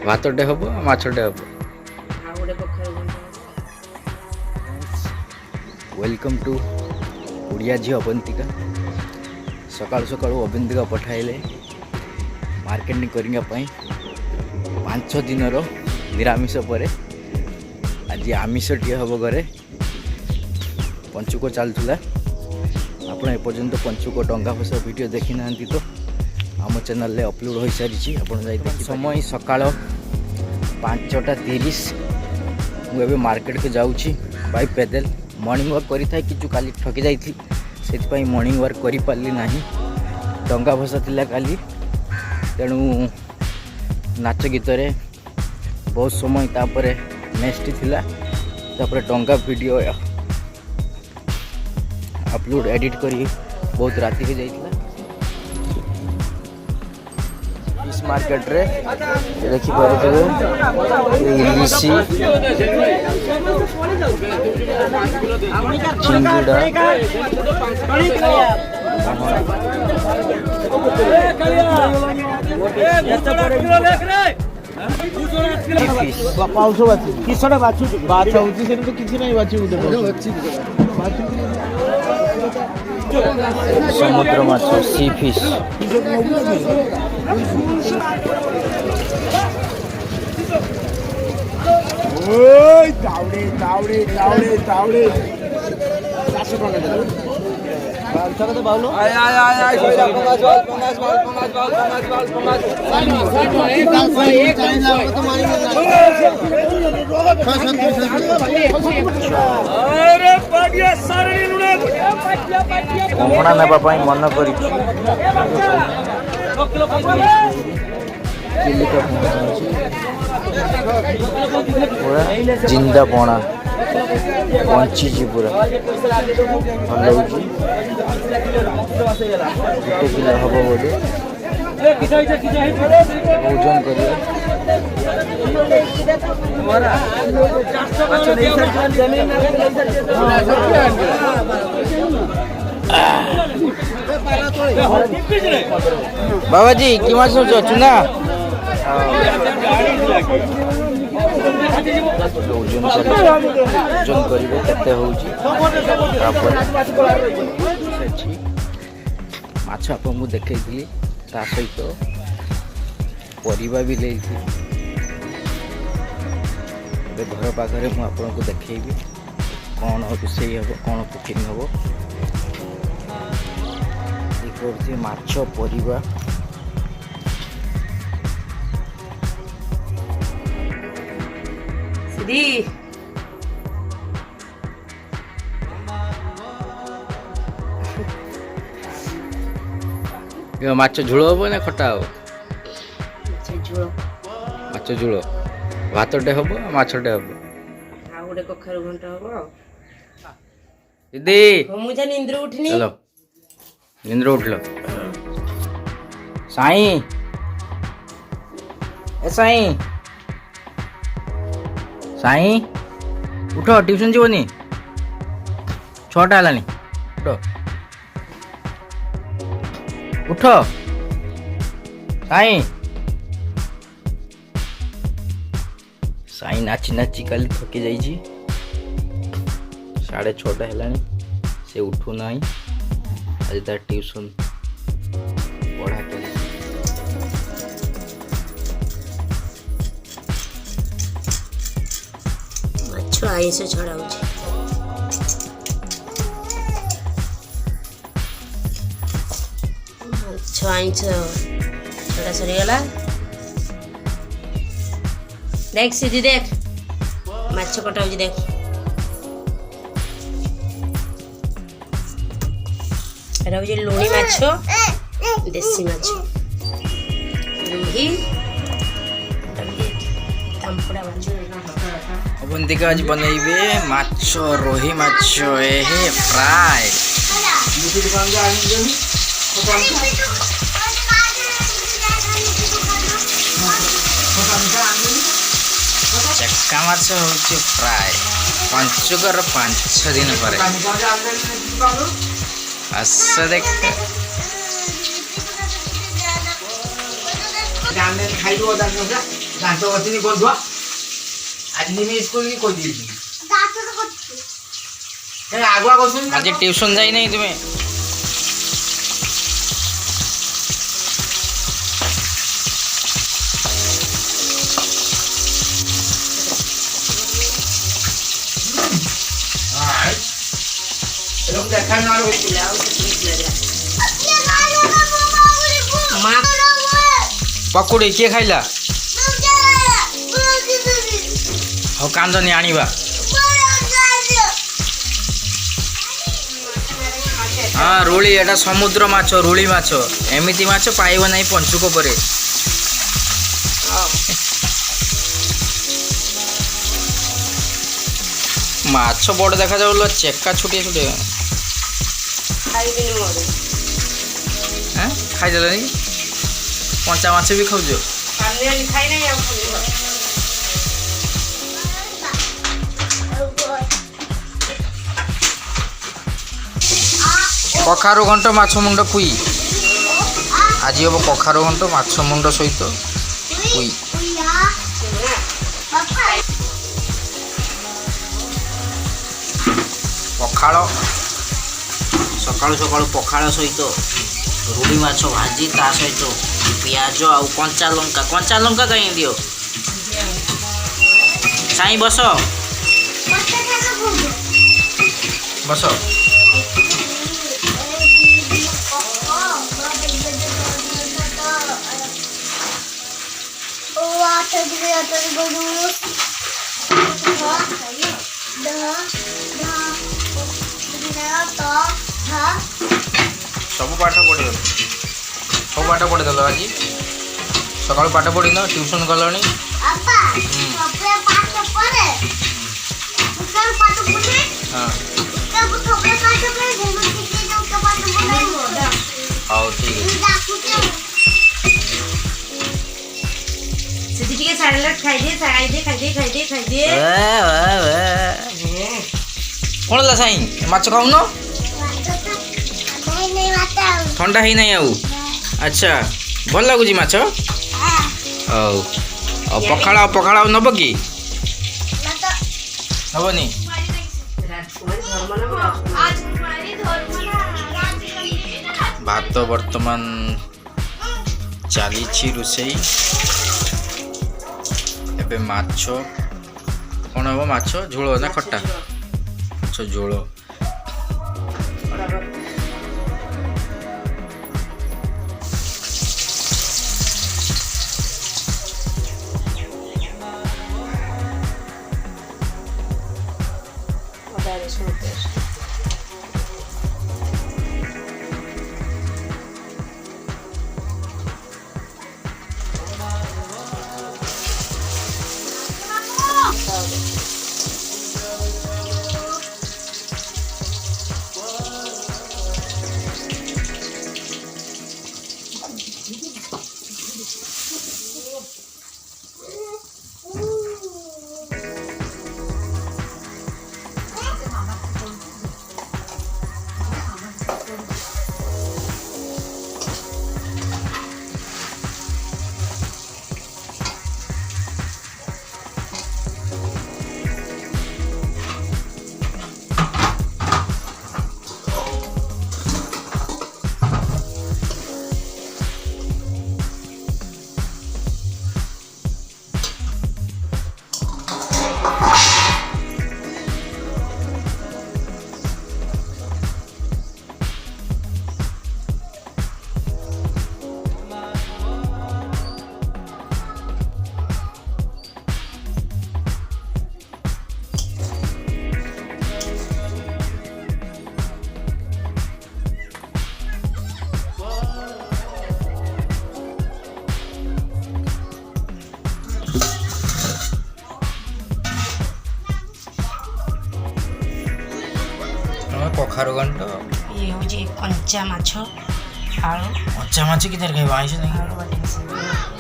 ଭାତଟେ ହବ ମାଛଟେ ହବ। Welcome to Odia झी अवंतिका। सकाळु सकाळु अवंतिका पठाइले मार्केटिंग करने 5 दिनर निरामिष पर आज आमिष टे हम घरे पंचुक चलूला। आप एपर्यंत पंचुक डंगा फसा वीडियो देखी ना तो आम चैनल रे अपलोड हो सारी। समय सकाळ 5:30 मुझे मार्केट के जाऊँगी बाय पैदल। मॉर्निंग वॉक करी था कि काली ठकी जाइथी से मॉर्निंग वॉक करी पारली नहीं। डंगा भसा थिला काली तेणु नाच गीत रे बहुत समय तापर नेक्स्ट थिला तापर डंगा वीडियो अपलोड एडिट करी बहुत राति हो जाइथिला। इस मार्केट रे देखि पारे इलिसी चिंगुड़ा समुद्र माछ सी फिश तावड़े तावड़े तावड़े तावड़े 400 টাকা बाउलो आय आय आय आय पंगास अरे पाटिया सारे लुना कोमणा नेबा पई मन करी पूरा जिंदा पोना पंची पूरा भल किलो हम बोले ओजन कर बाबा जी कि माछ चुना ओजन करेंगे केते होउची माछ आप देखी ता सहित परिबा भी ले घर पाखे मुझे देखी कौन रोषे हम कौन कुकिंग हम देखिए माछ परिबा माछ झोल हम ना खटा हम माछ झोल भातटे हम माछटे हम दीदी चलो निंद्र उठल साई ए साई साई उठ ट्यूशन जीवनी 6टा है उठ साई साई नाची नाची काली थकी जाइए 6:30 है से उठू ना आज तार ट्यूशन पढ़ा के आई से छड़ा आईस छड़ा सरीगला। देख सीधी देख माछ कटा देख लुणी माछ देसी माछ रुही तांपड़ा माछ अवंतिका आज बनइबे माछ रोही माछ फ्राई चक्का माछ होचे फ्राई पंचुकर 5-6 दिन पर आस देख खाइबो ଦାନ୍ତ ଘଷିନି ବନ୍ଧୁଆ ଆଜି ଯିବି ସ୍କୁଲ କି କହିଦେଇଛି ଆଗୁଆ ଘଷୁନି ଆଜି ଟ୍ୟୁସନ ଯାଇନାହିଁ ତୁମେ দেখা না माँ पकुड़ी किए खाइला हो कांदनी आनिबा हाँ रुली एटा समुद्र माछ रुली माछ एमिति माछ पाइब नहीं पंचुक परे माछ बड़ देखा जाऊ चेका छुटिया छुटिया खाईदेलनि कंचा माछ भी खाऊ कखारु घंट माछ मुंड पुई आज हम कखारु घंट माछ मुंड सहित पुई पखाड़ सकाळु सकाळु पखाड़ सहित रुड़ी माछ भाजी ता सहित पियाज आउ कंचा लंका कहीं दियो साई बस बस सब पाठ पढ़ीदेल सब पाठ पढ़ीदेल आज सका पाठ पढ़ी न ट्यूशन गलनी हाँ ठीक है कौन ला साई माछ खाऊन ठंडा ही नहीं आउ अच्छा भल लगुच माछ पखाड़ नब कि नबनी भात वर्तमान चली रोसई एबे माछ कौन हम माछ झोल ना खट्टा माछ झोल कखारु घंट ये हूँ कंचा माछ आलू कंचा माछ कि आइस नहीं